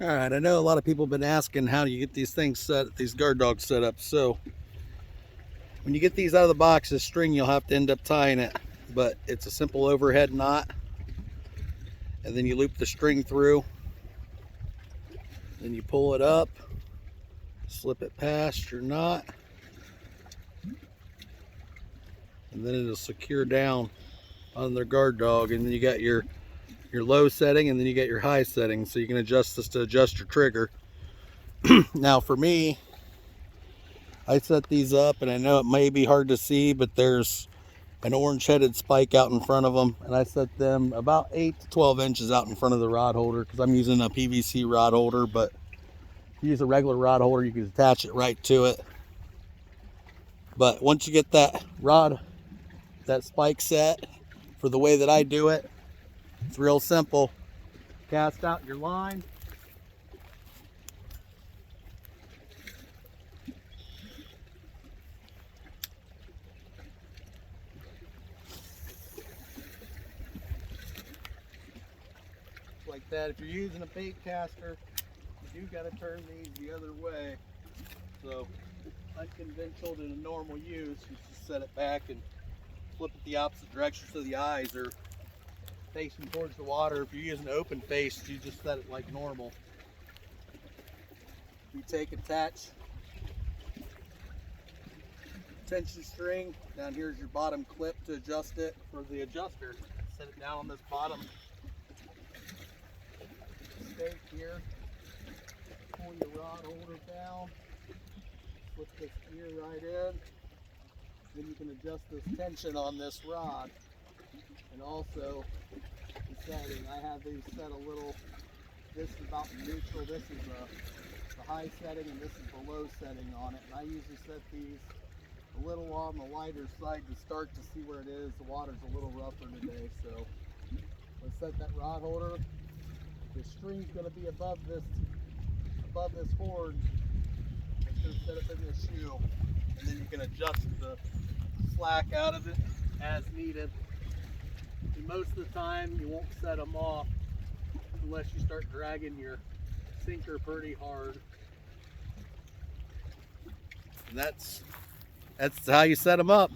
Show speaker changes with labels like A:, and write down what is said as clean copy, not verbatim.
A: All right, I know a lot of people have been asking how do you get these things set, these guard dogs set up. So when you get these out of the box, this string you'll have to end up tying it, but it's a simple overhead knot, and then you loop the string through, then you pull it up, slip it past your knot, and then it'll secure down on their guard dog. And then you got your low setting, and then you get your high setting, so you can adjust this to adjust your trigger. Now for me, I set these up, and I know it may be hard to see, but there's an orange headed spike out in front of them, and I set them about 8 to 12 inches out in front of the rod holder because I'm using a PVC rod holder. But if you use a regular rod holder, you can attach it right to it. But once you get that spike set for the way that I do it, it's real simple. Cast out your line. Like that. If you're using a bait caster, you do got to turn these the other way. So unconventional to the normal use, you just set it back and flip it the opposite direction so the eyes are facing towards the water. If you're using open face, you just set it like normal. You attach tension string. Down here's your bottom clip to adjust it for the adjuster. Set it down on this bottom stake here. Pull your rod holder down. Flip this gear right in. Then you can adjust this tension on this rod. And also the setting. I have these set a little, this is about neutral, this is the high setting, and this is the low setting on it. And I usually set these a little on the lighter side to start to see where it is. The water's a little rougher today, so let's set that rod holder. The string's going to be above this horn. It's going to set up in the shoe, and then you can adjust the slack out of it as needed. And most of the time, you won't set them off unless you start dragging your sinker pretty hard. And that's how you set them up.